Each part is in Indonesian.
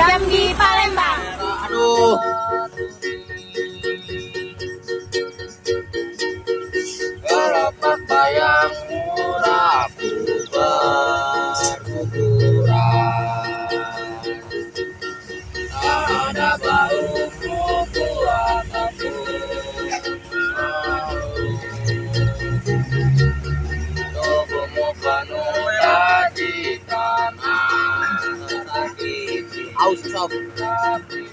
Jambi Palembang. Aduh. Kelopak bayang murah berguguran. Ada bau kuku ataupun tubuhmu penuh di tanah sakit. Aus sob. Tapi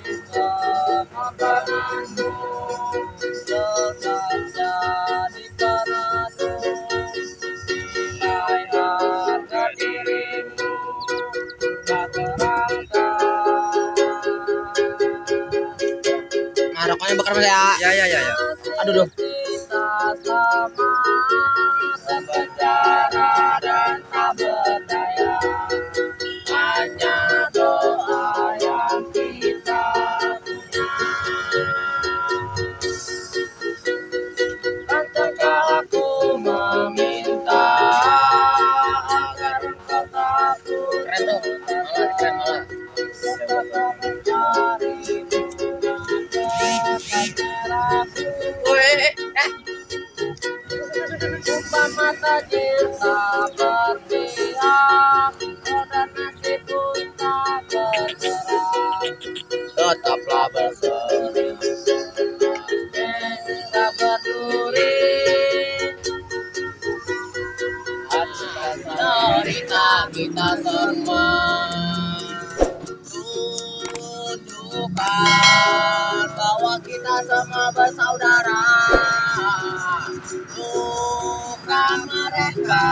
makananmu tetap jadi penentu nilai harga dirimu tak terangkat. Nah, rokoknya bakar mas ya. Ya. Aduh duh. Kita sama sepenjara dan tak berdaya. Hanya doa yang kita punya. Dan telah aku meminta agar engkau tak putus. Keren tuh, keren malah. Umpama tajir tak berpihak, dan nasib pun tak bergerak, tetaplah berseri, tak berduri. Cerita kita semua tunjukkan bahwa kita semua bersaudara. Bukan mereka,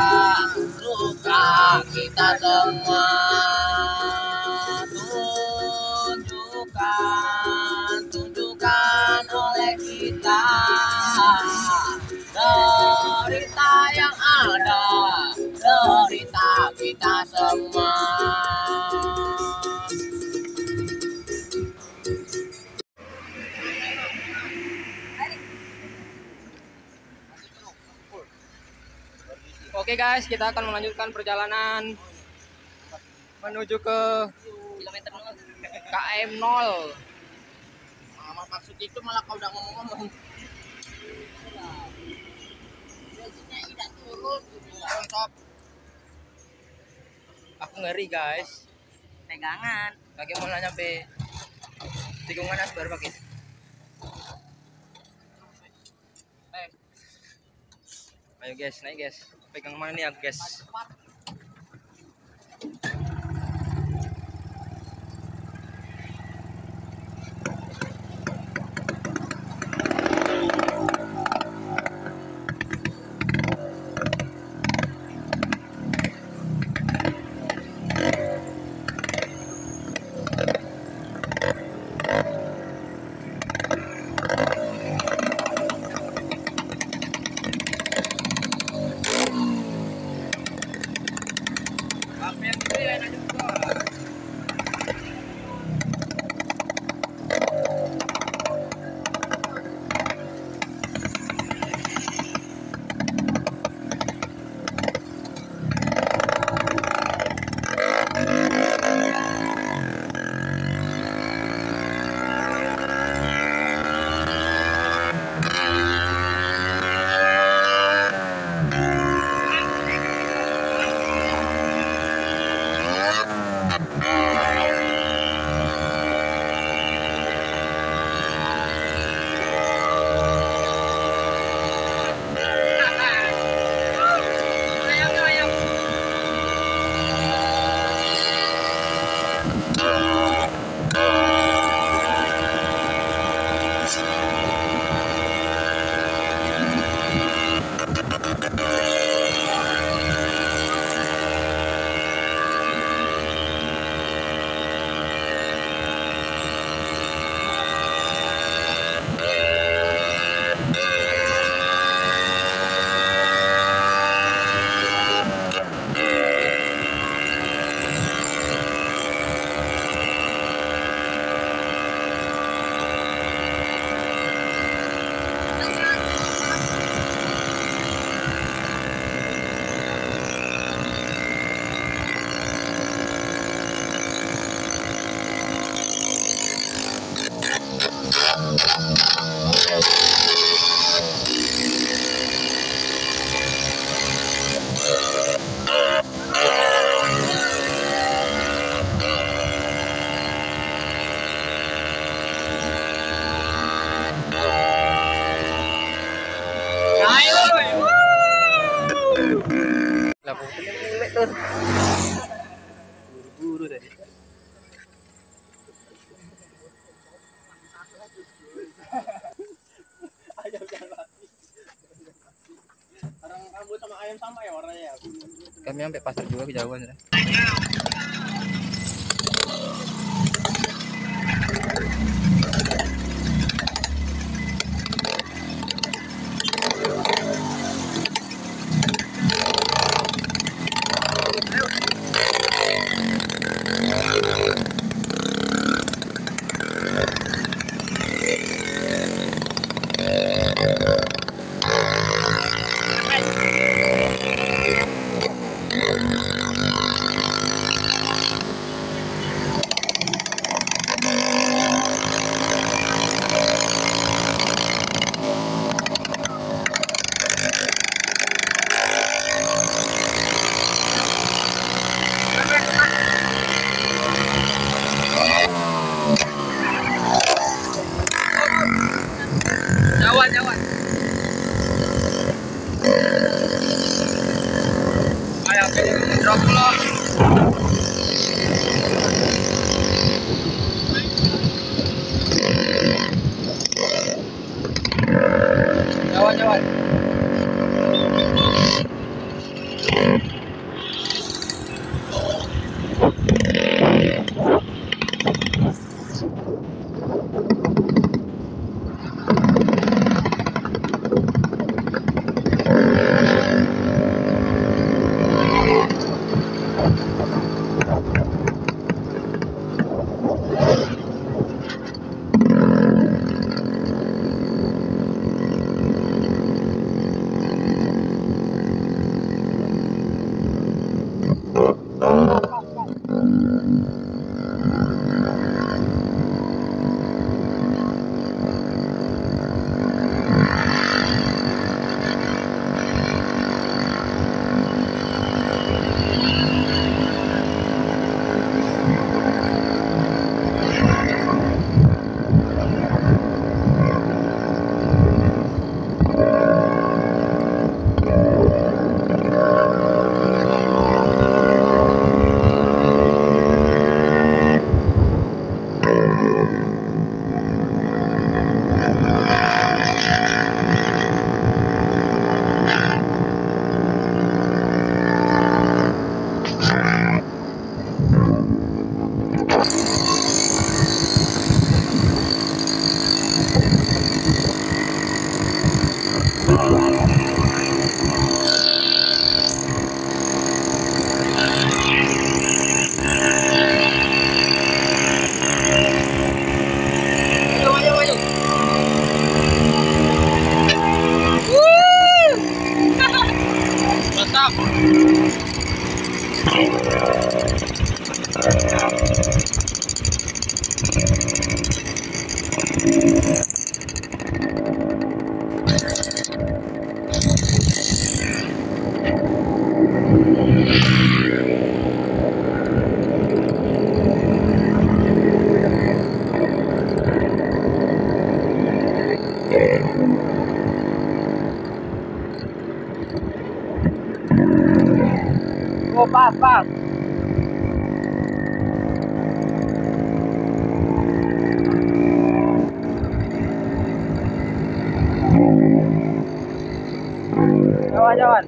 suka kita semua. Tunjukkan oleh kita derita yang ada, derita kita semua. Oke guys, kita akan melanjutkan perjalanan menuju ke Kilometer 0. KM 0. Maksud itu malah kau udah ngomong-ngomong. Biasanya tidak turun. Sob. Aku ngeri guys. Pegangan. Bagaimana nyampe tikungan asbar pakai? Ayo guys, naik guys. Pegang mana nih ya guys? Lah putihnya mulai tuh. Buru-buru tadi. Ayam jalan. Orang rambut sama ayam sama ya warnanya. Kami sampai pasar juga kejauhan sudah. Jawan. Ayam ini drop loh. Jawan. Oh, pas. Jawan.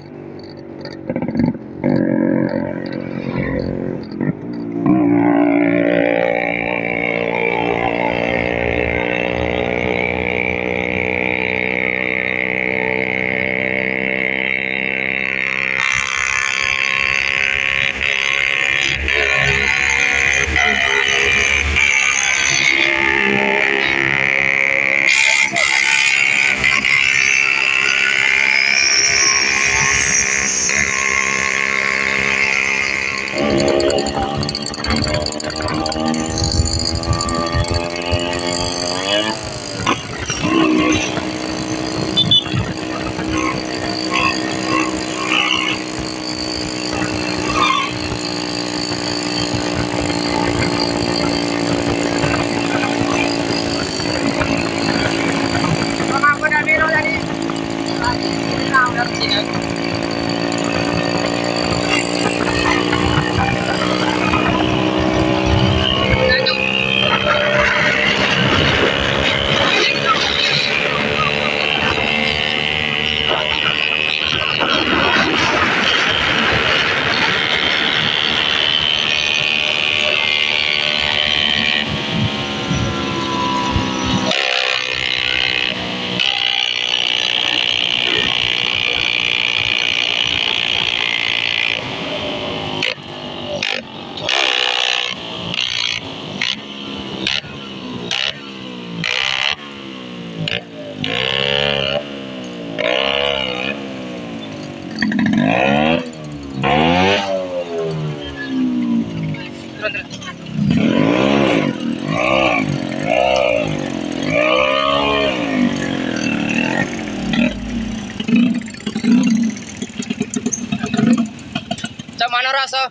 Cak mana rasa?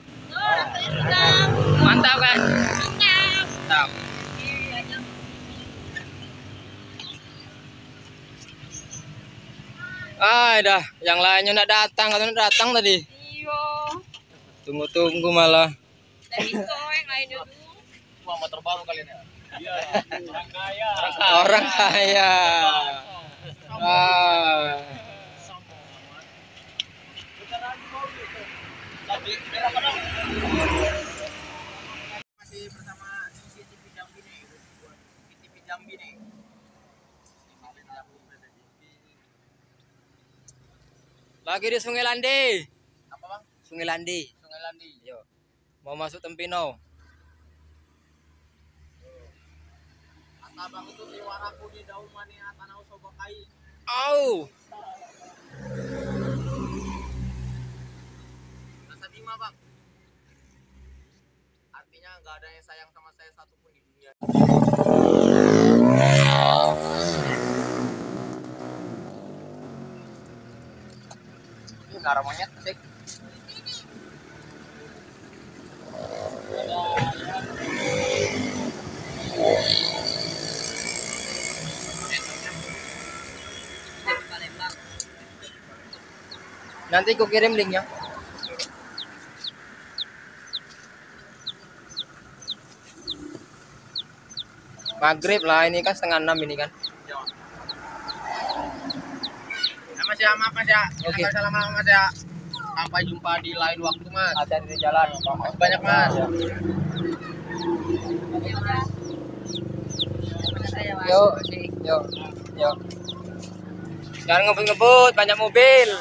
Mantap kan? Mantap. Ah, dah, yang lainnya nak datang, katanya datang tadi. Iyo. Tunggu-tunggu malah. Dari yang lain dulu. Wah, motor baru kalian ya? Iya, orang kaya. Orang kaya. Ah. Masih bersama CCTV Jambi nih. CCTV Jambi nih. Lagi di Sungai Landi. Apa bang? Sungai Landi. Sungai Landi. Yo. Mau masuk Tempino. Kata bang itu di waraku di daun mani tanah sobakai. Au. Rasa Bima bang. Artinya nggak ada yang sayang sama saya satupun di dunia. Ini nggak ada monyet sih. Nanti ku kirim linknya. Maghrib lah, ini kan setengah 6 ini kan. Ya mas ya, maaf mas ya. Oke. Salam mas ya. Sampai jumpa di lain waktu mas. Ada di jalan. Makasih banyak mas. Yuk, yuk, yuk. Jangan ngebut-ngebut, banyak mobil.